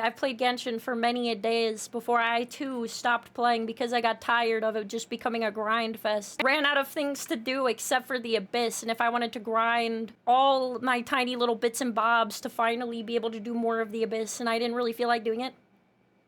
I've played Genshin for many a days before I too stopped playing because I got tired of it just becoming a grind fest. Ran out of things to do except for the Abyss, and if I wanted to grind all my tiny little bits and bobs to finally be able to do more of the Abyss, and I didn't really feel like doing it.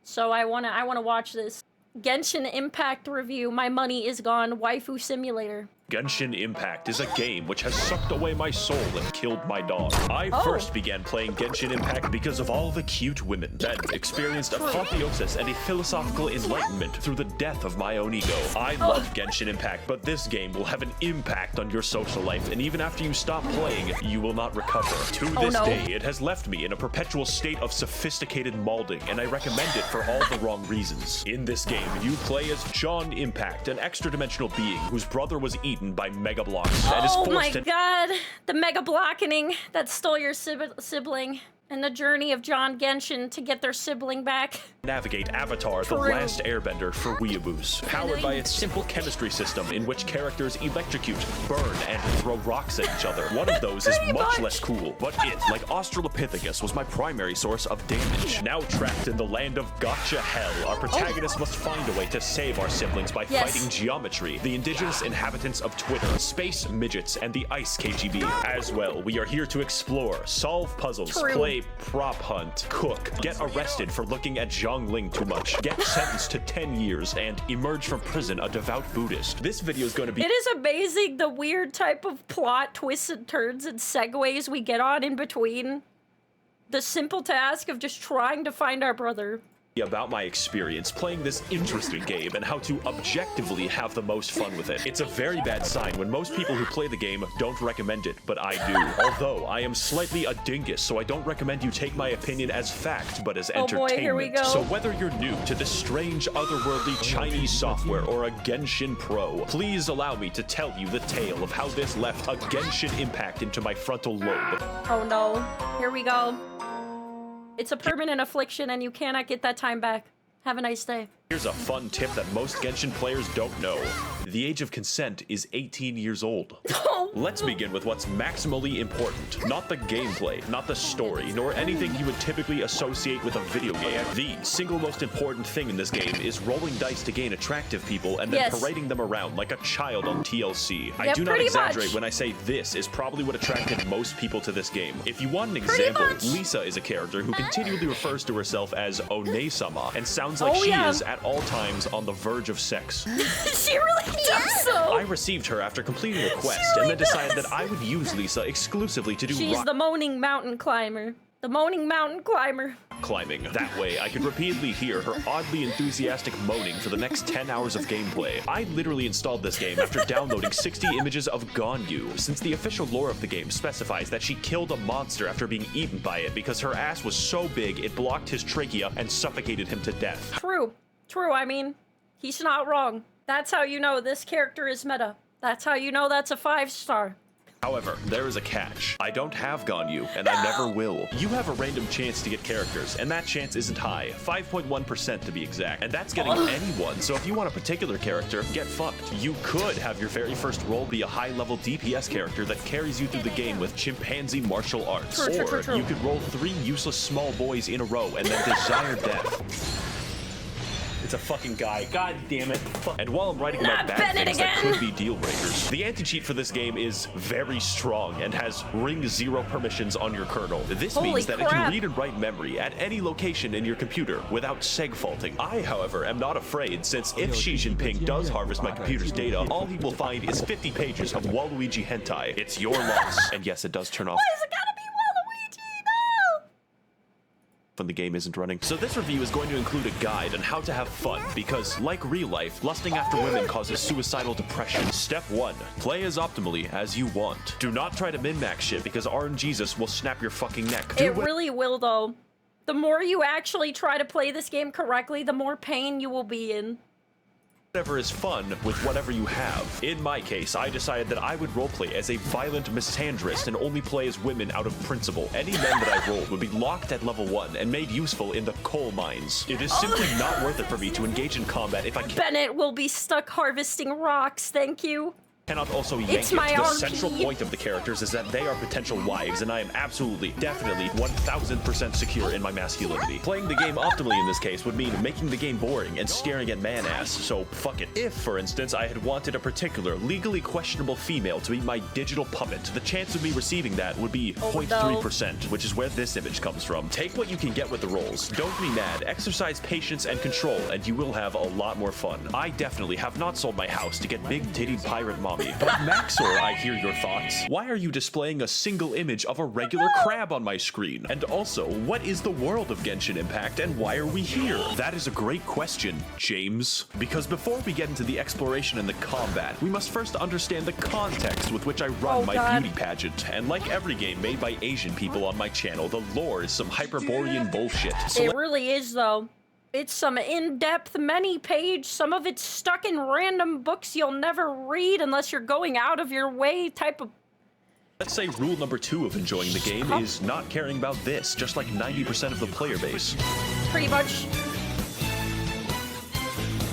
So I wanna watch this. Genshin Impact review. My money is gone. Waifu Simulator. Genshin Impact is a game which has sucked away my soul and killed my dog. I first began playing Genshin Impact because of all the cute women, then experienced apotheosis and a philosophical enlightenment through the death of my own ego. I love Genshin Impact, but this game will have an impact on your social life, and even after you stop playing, you will not recover. To this day, it has left me in a perpetual state of sophisticated maulding, and I recommend it for all the wrong reasons. In this game, you play as John Impact, an extra-dimensional being whose brother was eaten by Mega Blocks and is forced to— Oh my god, the Mega Blockening that stole your sibling, and the journey of John Genshin to get their sibling back. Navigate Avatar, the last airbender for weeaboos, powered by its simple chemistry system in which characters electrocute, burn, and throw rocks at each other. One of those is much less cool, but it, like Australopithecus, was my primary source of damage. Now trapped in the land of gotcha hell, our protagonist must find a way to save our siblings by fighting geometry, the indigenous inhabitants of Twitter, space midgets, and the ice KGB. As well, we are here to explore, solve puzzles, play prop hunt, cook, get arrested for looking at Zhongling too much, get sentenced to 10 years, and emerge from prison a devout Buddhist. This video is going to be— It is amazing the weird type of plot twists and turns and segues we get on in between the simple task of just trying to find our brother. About my experience playing this interesting game and how to objectively have the most fun with it. It's a very bad sign when most people who play the game don't recommend it, but I do. Although I am slightly a dingus, so I don't recommend you take my opinion as fact, but as entertainment. Boy, here we go. So whether you're new to this strange, otherworldly Chinese software or a Genshin pro, please allow me to tell you the tale of how this left a Genshin impact into my frontal lobe. Oh no, here we go. It's a permanent affliction and you cannot get that time back. Have a nice day. Here's a fun tip that most Genshin players don't know. The age of consent is 18 years old. Let's begin with what's maximally important. Not the gameplay, not the story, nor anything you would typically associate with a video game. The single most important thing in this game is rolling dice to gain attractive people and then parading them around like a child on TLC. I do not exaggerate when I say this is probably what attracted most people to this game. If you want an example, Lisa is a character who continually refers to herself as One-sama and sounds like she is at all times on the verge of sex. She really does so. I received her after completing a quest and then decided that I would use Lisa exclusively to do She's the moaning mountain climber. The moaning mountain climber. Climbing. That way, I could repeatedly hear her oddly enthusiastic moaning for the next 10 hours of gameplay. I literally installed this game after downloading 60 images of Ganyu, since the official lore of the game specifies that she killed a monster after being eaten by it because her ass was so big it blocked his trachea and suffocated him to death. True. True, I mean, he's not wrong. That's how you know this character is meta. That's how you know that's a 5-star. However, there is a catch. I don't have Ganyu, and I never will. You have a random chance to get characters, and that chance isn't high, 5.1% to be exact. And that's getting anyone, so if you want a particular character, get fucked. You could have your very first role be a high-level DPS character that carries you through the game with chimpanzee martial arts. Or you could roll 3 useless small boys in a row and then desire death. It's a fucking guy. God damn it. And while I'm writing about bad things that could be deal breakers, the anti-cheat for this game is very strong and has ring 0 permissions on your kernel. This means that it can read and write memory at any location in your computer without seg faulting. I, however, am not afraid, since if Xi Jinping does harvest my computer's data, all he will find is 50 pages of Waluigi hentai. It's your loss. And yes, it does turn off. Why is it gotta be Waluigi? No! When the game isn't running. So this review is going to include a guide on how to have fun, because like real life, lusting after women causes suicidal depression. Step 1, play as optimally as you want. Do not try to min-max shit because RNGesus will snap your fucking neck. It really will though. The more you actually try to play this game correctly, the more pain you will be in. Whatever is fun with whatever you have. In my case, I decided that I would roleplay as a violent misandrist and only play as women out of principle. Any men that I rolled would be locked at level 1 and made useful in the coal mines. It is simply not worth it for me to engage in combat if I can't. Bennett will be stuck harvesting rocks, thank you. Cannot also yank It's it. my The RP. central point of the characters is that they are potential wives, and I am absolutely, definitely, 1000% secure in my masculinity. Playing the game optimally in this case would mean making the game boring and staring at man-ass, so fuck it. If, for instance, I had wanted a particular, legally questionable female to be my digital puppet, the chance of me receiving that would be 0.3%, which is where this image comes from. Take what you can get with the roles. Don't be mad. Exercise patience and control, and you will have a lot more fun. I definitely have not sold my house to get big-tittied pirate mommy. But Max0r, I hear your thoughts. Why are you displaying a single image of a regular crab on my screen? And also, what is the world of Genshin Impact and why are we here? That is a great question, James. Because before we get into the exploration and the combat, we must first understand the context with which I run my beauty pageant. And like every game made by Asian people on my channel, the lore is some Hyperborean bullshit. So It really is, though. It's some in-depth, many-page, some of it's stuck in random books you'll never read unless you're going out of your way type of... let's say rule number 2 of enjoying the game is not caring about this, just like 90% of the player base. Pretty much.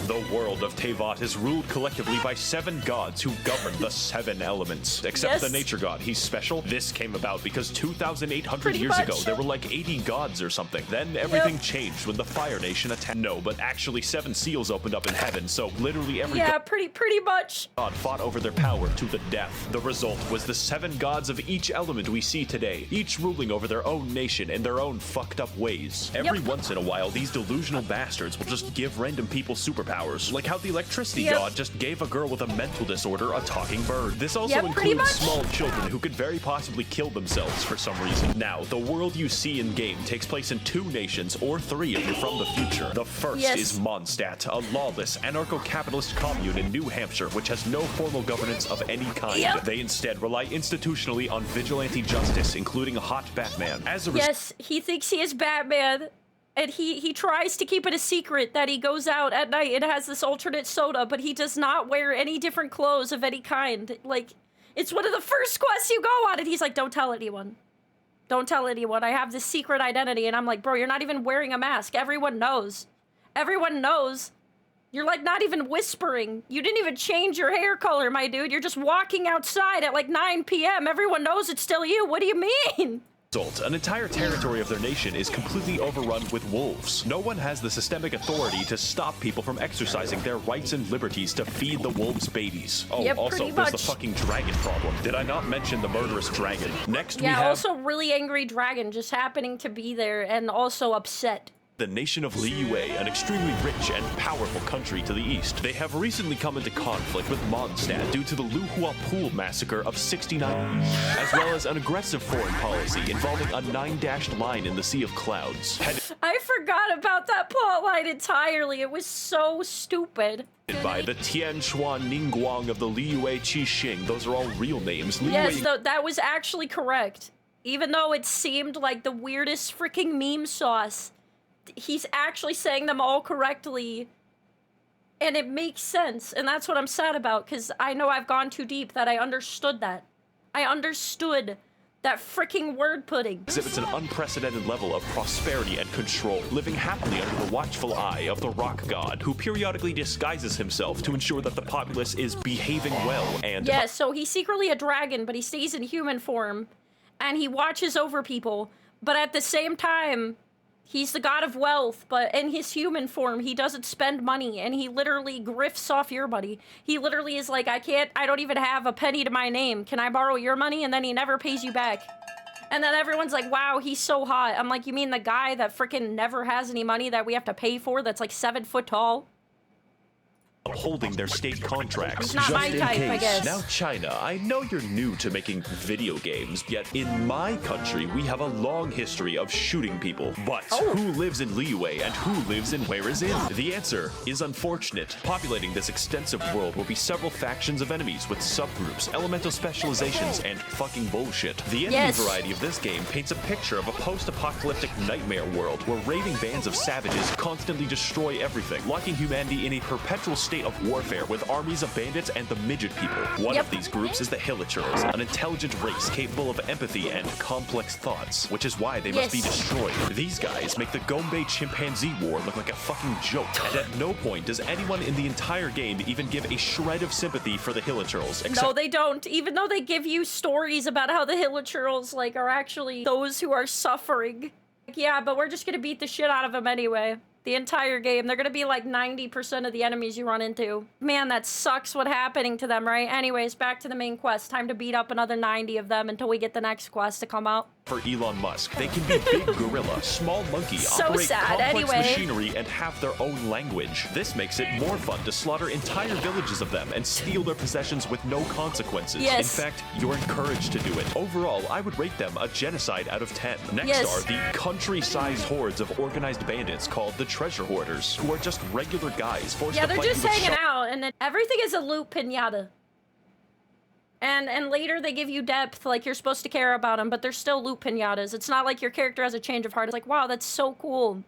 The world of Teyvat is ruled collectively by 7 gods who govern the 7 elements. Except the nature god, he's special. This came about because 2,800 years ago, there were like 80 gods or something. Then everything changed when the Fire Nation attacked. No, but actually 7 seals opened up in heaven, so literally every pretty much. god fought over their power to the death. The result was the 7 gods of each element we see today, each ruling over their own nation in their own fucked up ways. Every once in a while, these delusional bastards will just give random people superpowers. Like how the electricity god just gave a girl with a mental disorder a talking bird. This also includes small children who could very possibly kill themselves for some reason. Now, the world you see in-game takes place in 2 nations, or 3 if you're from the future. The first is Mondstadt, a lawless, anarcho-capitalist commune in New Hampshire, which has no formal governance of any kind. They instead rely institutionally on vigilante justice, including a hot Batman. As a Yes, he thinks he is Batman. And he tries to keep it a secret that he goes out at night and has this alternate soda, but he does not wear any different clothes of any kind. Like, it's one of the first quests you go on, and he's like, don't tell anyone. Don't tell anyone. I have this secret identity. And I'm like, bro, you're not even wearing a mask. Everyone knows. Everyone knows. You're like not even whispering. You didn't even change your hair color, my dude. You're just walking outside at like 9 p.m. Everyone knows it's still you. What do you mean? An entire territory of their nation is completely overrun with wolves. No one has the systemic authority to stop people from exercising their rights and liberties to feed the wolves' babies. Oh, also, there's the fucking dragon problem. Did I not mention the murderous dragon? Next, we have... also really angry dragon just happening to be there and also upset. The nation of Liyue, an extremely rich and powerful country to the east. They have recently come into conflict with Mondstadt due to the Luhua Pool massacre of 69, as well as an aggressive foreign policy involving a 9-dashed line in the Sea of Clouds. I forgot about that plot line entirely. It was so stupid. By the Tianchuan Ningguang of the Liyue Qixing. Those are all real names. Yes, that was actually correct. Even though it seemed like the weirdest freaking meme sauce. He's actually saying them all correctly, and it makes sense, and that's what I'm sad about, because I know I've gone too deep that I understood that. I understood that freaking word pudding. Exhibits an unprecedented level of prosperity and control, living happily under the watchful eye of the rock god, who periodically disguises himself to ensure that the populace is behaving well and... Yeah, so he's secretly a dragon, but he stays in human form, and he watches over people, but at the same time... he's the god of wealth, but in his human form, he doesn't spend money, and he literally grifts off your money. He literally is like, I don't even have a penny to my name. Can I borrow your money? And then he never pays you back. And then everyone's like, wow, he's so hot. I'm like, you mean the guy that freaking never has any money that we have to pay for that's like 7 foot tall? Upholding their state contracts. It's not my type, I guess. Now, China, I know you're new to making video games, yet in my country, we have a long history of shooting people. But who lives in Liyue and who lives in Where Is In? The answer is unfortunate. Populating this extensive world will be several factions of enemies with subgroups, elemental specializations, and fucking bullshit. The enemy variety of this game paints a picture of a post-apocalyptic nightmare world where raving bands of savages constantly destroy everything, locking humanity in a perpetual state state of warfare with armies of bandits and the midget people. One of these groups is the Hilichurls, an intelligent race capable of empathy and complex thoughts, which is why they must be destroyed. These guys make the Gombe chimpanzee war look like a fucking joke, and at no point does anyone in the entire game even give a shred of sympathy for the Hilichurls. No, they don't. Even though they give you stories about how the Hilichurls, like, are actually those who are suffering. Like, yeah, but we're just gonna beat the shit out of them anyway. The entire game. They're gonna be like 90% of the enemies you run into. Man, that sucks what happening to them, right? Anyways, back to the main quest. Time to beat up another 90 of them until we get the next quest to come out. For Elon Musk, they can be big gorilla, small monkey, so operate sad. complex machinery, and have their own language. This makes it more fun to slaughter entire villages of them and steal their possessions with no consequences. In fact, you're encouraged to do it. Overall, I would rate them a genocide out of 10. Next are the country-sized hordes of organized bandits called the Treasure Hoarders, who are just regular guys forced to they're fight just hanging out, and then everything is a loot pinata. And later they give you depth, like you're supposed to care about them, but they're still loot pinatas. It's not like your character has a change of heart. It's like, wow, that's so cool.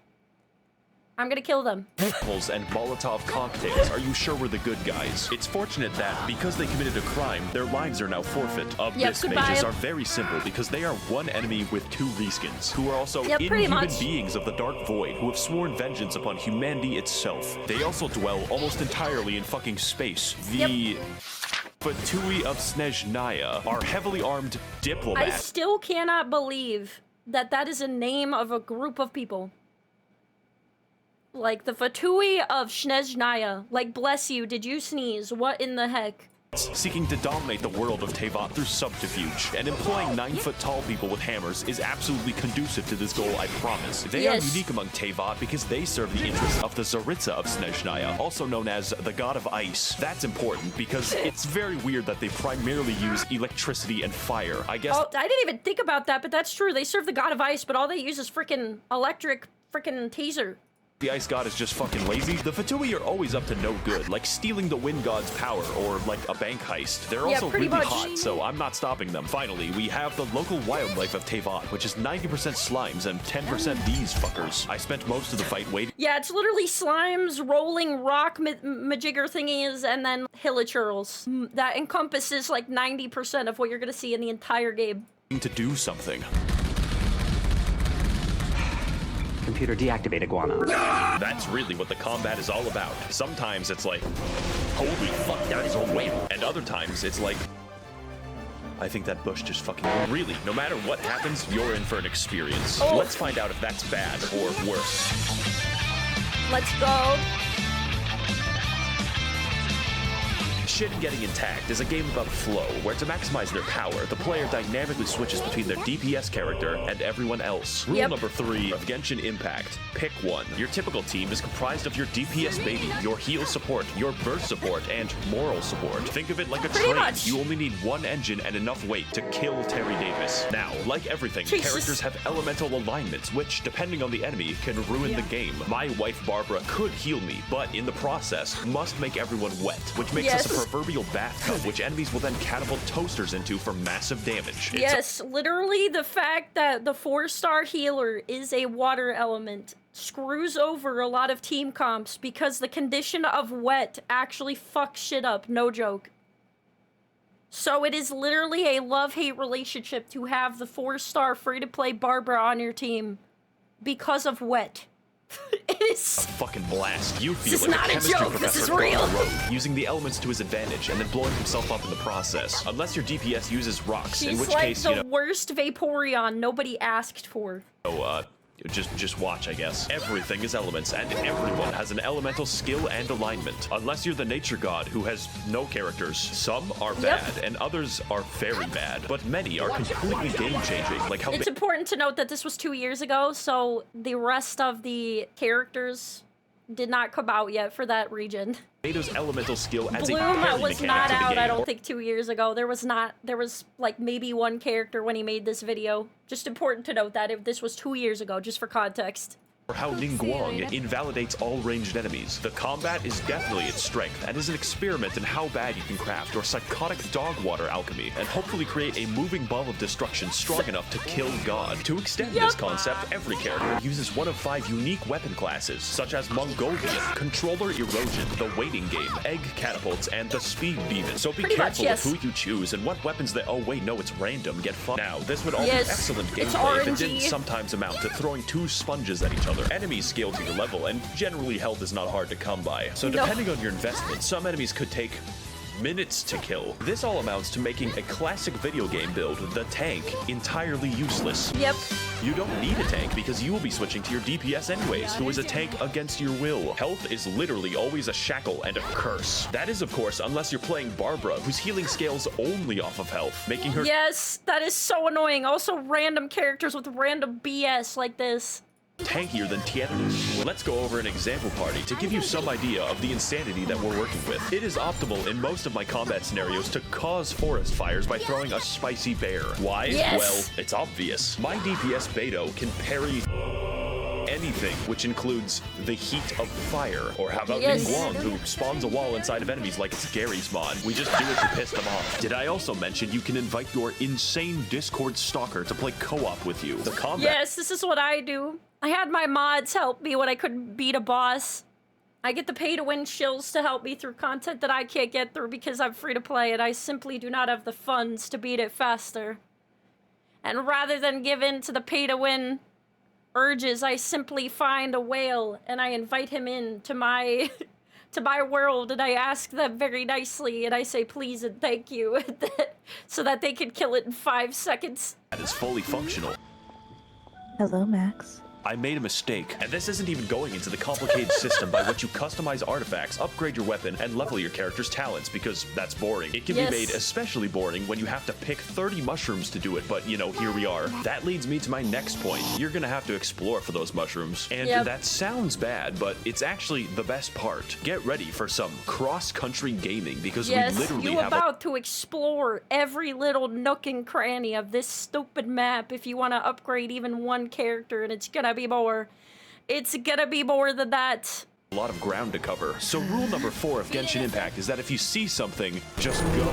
I'm gonna kill them. And Molotov cocktails are you sure we're the good guys? It's fortunate that, because they committed a crime, their lives are now forfeit. Abyss mages are very simple because they are one enemy with two reskins, who are also inhuman beings of the Dark Void who have sworn vengeance upon humanity itself. They also dwell almost entirely in fucking space. The Fatui of Snezhnaya are heavily armed diplomats. I still cannot believe that that is a name of a group of people. Like, the Fatui of Snezhnaya. Like, bless you, did you sneeze? What in the heck? Seeking to dominate the world of Teyvat through subterfuge, and employing 9-foot-tall people with hammers is absolutely conducive to this goal, I promise. They are unique among Teyvat because they serve the interests of the Tsaritsa of Snezhnaya, also known as the God of Ice. That's important because it's very weird that they primarily use electricity and fire. I guess— Oh, I didn't even think about that, but that's true. They serve the God of Ice, but all they use is freaking electric freaking taser. The Ice God is just fucking lazy. The Fatui are always up to no good, like stealing the Wind God's power, or like a bank heist. They're also really hot, so I'm not stopping them. Finally, we have the local wildlife of Teyvat, which is 90% slimes and 10% these fuckers. I spent most of the fight waiting— Yeah, it's literally slimes, rolling rock majigger thingies, and then Hilichurls. That encompasses like 90% of what you're gonna see in the entire game. To do something. Computer deactivate iguana. That's really what the combat is all about. Sometimes it's like, holy fuck, there is a whale. And other times it's like, I think that bush just fucking— Really, no matter what happens, you're in for an experience. Let's find out if that's bad or worse. Let's go. Shit and Getting Intact is a game about flow, where to maximize their power, the player dynamically switches between their DPS character and everyone else. Rule number 3 of Genshin Impact. Pick one. Your typical team is comprised of your DPS baby, your heal support, your burst support, and moral support. Think of it like a train. You only need one engine and enough weight to kill Terry Davis. Now, like everything, characters have elemental alignments, which, depending on the enemy, can ruin the game. My wife Barbara could heal me, but in the process, must make everyone wet, which makes us a proverbial bathtub, which enemies will then catapult toasters into for massive damage. Literally the fact that the 4-star healer is a water element screws over a lot of team comps because the condition of wet actually fucks shit up, no joke. So it is literally a love-hate relationship to have the 4-star free-to-play Barbara on your team because of wet. It is a fucking blast. You feel this like is not a chemistry joke. professor This is real. on the road, using the elements to his advantage and then blowing himself up in the process. Unless your DPS uses rocks, in which case, the worst Vaporeon nobody asked for. So, just watch, I guess. Everything is elements, and everyone has an elemental skill and alignment. Unless you're the nature god, who has no characters. Some are bad, and others are very bad. But many are completely game-changing. Like how— It's important to note that this was 2 years ago, so the rest of the characters did not come out yet for that region. Nato's elemental skill adds Bloom a parry was mechanic not to the out, game. I don't think, 2 years ago. There was like maybe one character when he made this video. Just important to note that this was 2 years ago, just for context. or how Ningguang invalidates all ranged enemies. The combat is definitely its strength and is an experiment in how bad you can craft your psychotic dog water alchemy and hopefully create a moving ball of destruction strong enough to kill God. To extend this concept, every character uses one of 5 unique weapon classes, such as Mongolian, Controller Erosion, the Waiting Game, Egg Catapults, and the Speed Demon. So be careful with who you choose and what weapons that— oh wait, no, it's random, get fucked. Now, this would all be excellent gameplay if it didn't sometimes amount to throwing 2 sponges at each other. Enemies scale to your level, and generally health is not hard to come by. So depending on your investment, some enemies could take minutes to kill. This all amounts to making a classic video game build, the tank, entirely useless. Yep. You don't need a tank because you will be switching to your DPS anyways, who is a tank against your will. Health is literally always a shackle and a curse. That is, of course, unless you're playing Barbara, whose healing scales only off of health, making her— yes, that is so annoying. Also, random characters with random BS like this. tankier than Tietlis. Let's go over an example party to give you some idea of the insanity that we're working with. It is optimal in most of my combat scenarios to cause forest fires by throwing a spicy bear. Why? Yes. Well, it's obvious. My DPS Beto can parry anything, which includes the heat of fire. Or how about Ningguang, who spawns a wall inside of enemies like it's Gary's mod. We just do it to piss them off. Did I also mention you can invite your insane Discord stalker to play co-op with you? The combat— yes, this is what I do. I had my mods help me when I couldn't beat a boss. I get the pay-to-win shills to help me through content that I can't get through because I'm free to play and I simply do not have the funds to beat it faster. And rather than give in to the pay-to-win urges, I simply find a whale and I invite him in to my to my world and I ask them very nicely and I say please and thank you so that they can kill it in 5 seconds. that is fully functional. Hello, Max. I made a mistake, and this isn't even going into the complicated system by which you customize artifacts, upgrade your weapon, and level your character's talents, because that's boring. It can be made especially boring when you have to pick 30 mushrooms to do it, but, you know, here we are. That leads me to my next point. You're gonna have to explore for those mushrooms, and that sounds bad, but it's actually the best part. Get ready for some cross-country gaming, because we literally you're about to explore every little nook and cranny of this stupid map if you want to upgrade even one character, and it's gonna be more. It's gonna be more than that. A lot of ground to cover. So rule number 4 of Genshin Impact is that if you see something, just go.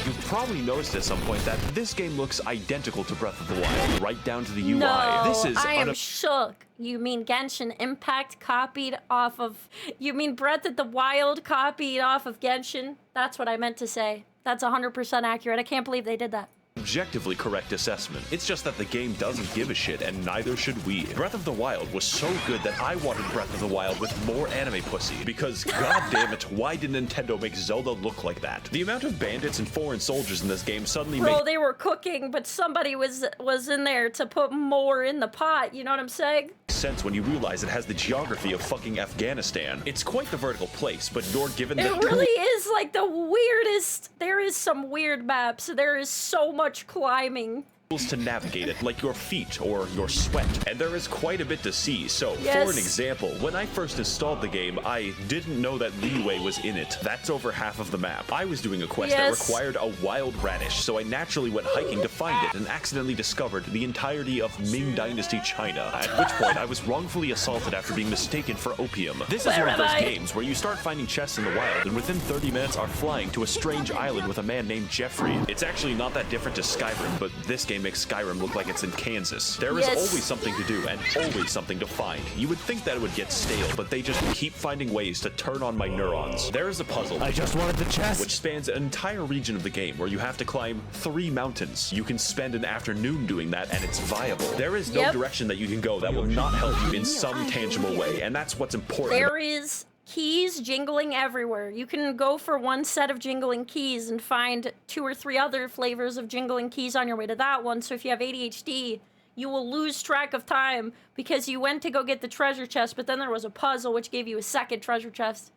You've probably noticed at some point that this game looks identical to Breath of the Wild, right down to the UI. No, This is I am shook. You mean Genshin Impact copied off of... You mean Breath of the Wild copied off of Genshin? That's what I meant to say. That's 100% accurate. I can't believe they did that. objectively correct assessment. It's just that the game doesn't give a shit, and neither should we. Breath of the Wild was so good that I wanted Breath of the Wild with more anime pussy, because god damn it, why did Nintendo make Zelda look like that? The amount of bandits and foreign soldiers in this game suddenly Bro, they were cooking, but somebody was in there to put more in the pot, you know what I'm saying? Sense when you realize it has the geography of fucking Afghanistan. It's quite the vertical place, but you're given the— It really is like the weirdest. There is some weird maps. There is so much climbing to navigate it, like your feet or your sweat, and there is quite a bit to see. So for an example, when I first installed the game, I didn't know that Liyue was in it. That's over half of the map. I was doing a quest that required a wild radish, so I naturally went hiking to find it and accidentally discovered the entirety of Ming Dynasty China, at which point I was wrongfully assaulted after being mistaken for opium. This is one of those games where you start finding chests in the wild and within 30 minutes are flying to a strange island with a man named Jeffrey. It's actually not that different to Skyrim, but this game makes Skyrim look like it's in Kansas. There is always something to do and always something to find. You would think that it would get stale, but they just keep finding ways to turn on my neurons. There is a puzzle— I just wanted the chest! —which spans an entire region of the game where you have to climb 3 mountains. You can spend an afternoon doing that and it's viable. There is no direction that you can go that will not help you in some tangible way, and that's what's important. There is keys jingling everywhere. You can go for one set of jingling keys and find 2 or 3 other flavors of jingling keys on your way to that one. So if you have ADHD, you will lose track of time because you went to go get the treasure chest, but then there was a puzzle which gave you a second treasure chest.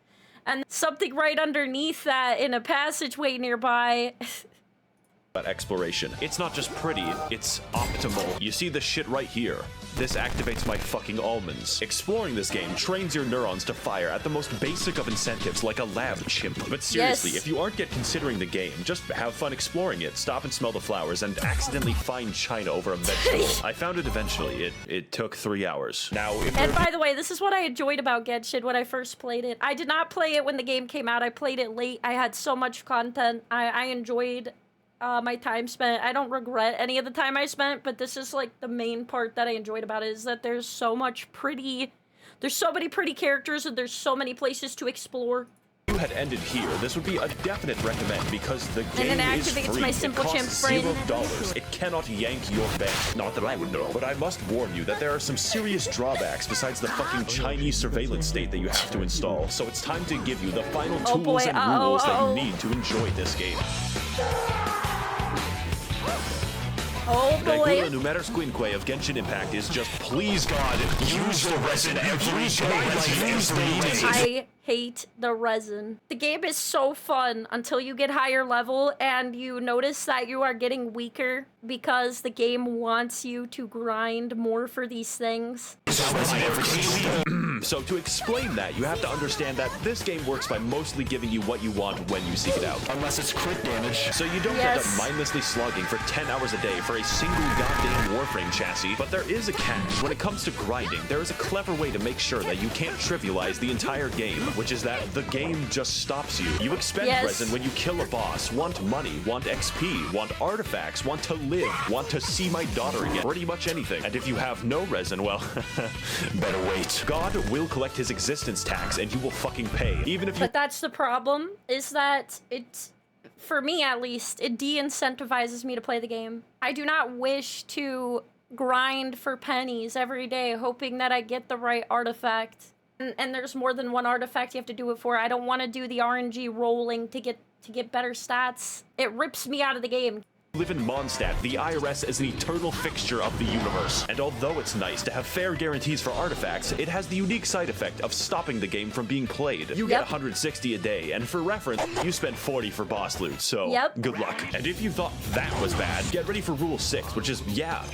And something right underneath that in a passageway nearby. About exploration. It's not just pretty, it's optimal. You see this shit right here. this activates my fucking almonds. Exploring this game trains your neurons to fire at the most basic of incentives like a lab chimp. But seriously, if you aren't yet considering the game, just have fun exploring it, stop and smell the flowers, and accidentally find China over a vegetable. I found it eventually. It took 3 hours. Now, if And by the way, this is what I enjoyed about Genshin when I first played it. I did not play it when the game came out. I played it late. I had so much content. I enjoyed my time spent. I don't regret any of the time I spent, but this is like the main part that I enjoyed about it, is that there's so many pretty characters and there's so many places to explore. you had ended here, this would be a definite recommend because the game then is activates free. my simple it chimp costs brain. $0. It cannot yank your bank. Not that I would know, but I must warn you that there are some serious drawbacks besides the fucking Chinese surveillance state that you have to install. So it's time to give you the final tools and rules that you need to enjoy this game. Oh boy. The Numeris Quinque of Genshin Impact is just, please God, use the resin every day. I hate the resin. The game is so fun until you get higher level and you notice that you are getting weaker because the game wants you to grind more for these things. So to explain that, you have to understand that this game works by mostly giving you what you want when you seek it out. Unless it's crit damage. So you don't end up mindlessly slogging for 10 hours a day for a single goddamn Warframe chassis. But there is a catch. When it comes to grinding, there is a clever way to make sure that you can't trivialize the entire game, which is that the game just stops you. You expend resin when you kill a boss, want money, want XP, want artifacts, want to live, want to see my daughter again, pretty much anything. And if you have no resin, well, better wait. God will collect his existence tax and you will fucking pay, even if you— But that's the problem, is that it's, for me at least, it de-incentivizes me to play the game. I do not wish to grind for pennies every day hoping that I get the right artifact. And there's more than one artifact you have to do it for. I don't want to do the RNG rolling to get better stats. It rips me out of the game. live in Mondstadt, the IRS is an eternal fixture of the universe. And although it's nice to have fair guarantees for artifacts, it has the unique side effect of stopping the game from being played. You get 160 a day, and for reference, you spend 40 for boss loot, so good luck. And if you thought that was bad, get ready for Rule 6, which is,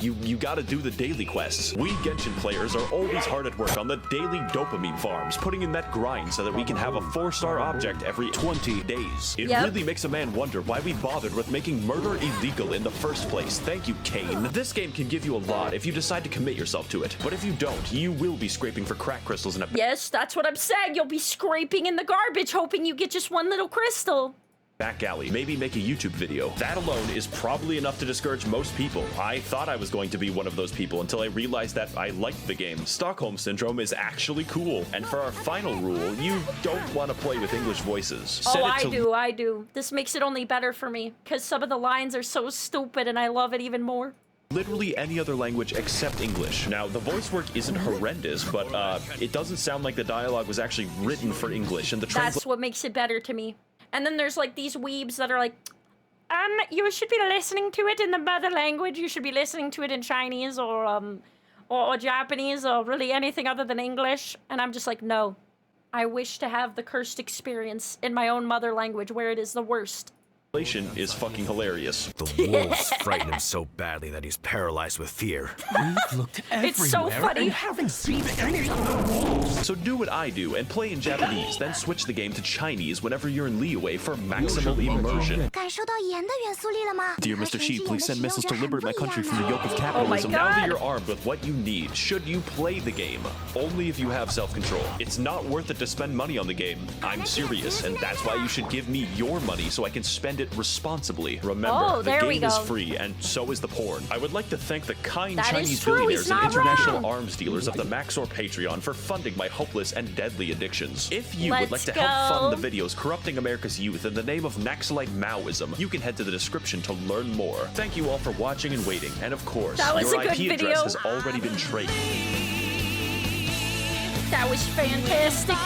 you gotta do the daily quests. We Genshin players are always hard at work on the daily dopamine farms, putting in that grind so that we can have a 4-star object every 20 days. It really makes a man wonder why we bothered with making murder illegal in the first place. Thank you, Kane. This game can give you a lot if you decide to commit yourself to it, but if you don't, you will be scraping for crack crystals in a— Yes, that's what I'm saying. You'll be scraping in the garbage hoping you get just one little crystal. back alley, maybe make a YouTube video. That alone is probably enough to discourage most people. I thought I was going to be one of those people until I realized that I liked the game. Stockholm Syndrome is actually cool. And for our final rule, you don't want to play with English voices. Oh, I do. This makes it only better for me, because some of the lines are so stupid and I love it even more. Literally any other language except English. Now, the voice work isn't horrendous, but it doesn't sound like the dialogue was actually written for English, and the That's what makes it better to me. And then there's like these weebs that are like, you should be listening to it in the mother language. You should be listening to it in Chinese or Japanese or really anything other than English. And I'm just like, no. I wish to have the cursed experience in my own mother language where it is the worst. is fucking hilarious. The wolves frighten him so badly that he's paralyzed with fear. We've looked everywhere It's so funny. and haven't seen any of the wolves. So do what I do and play in Japanese, then switch the game to Chinese whenever you're in Liyue for maximal immersion. 感受到盐的元素力了吗？ Dear Mr. Sheep, please send missiles to liberate my country from the yoke of Oh capitalism. my Now that God. you're armed with what you need, should you play the game? Only if you have self-control. It's not worth it to spend money on the game. I'm serious, and that's why you should give me your money so I can spend it responsibly. Remember, the there we game is go. free, and so is the porn. I would like to thank the kind That is Chinese true, billionaires he's and not international wrong. arms dealers of the Max0r Patreon for funding my hopeless and deadly addictions. If you would like Let's to help fund go. the videos corrupting America's youth in the name of Naxalite Maoism, you can head to the description to learn more. Thank you all for watching and waiting, and of course, That was your a good IP video. address has already been traded. That was fantastic.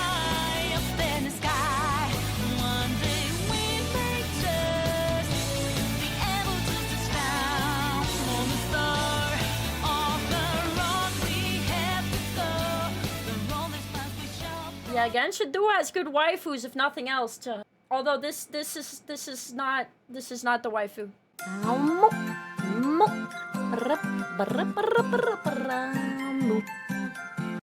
Yeah, Genshin Duo has good waifus, if nothing else. Although this is not the waifu. Rosiebellmoo.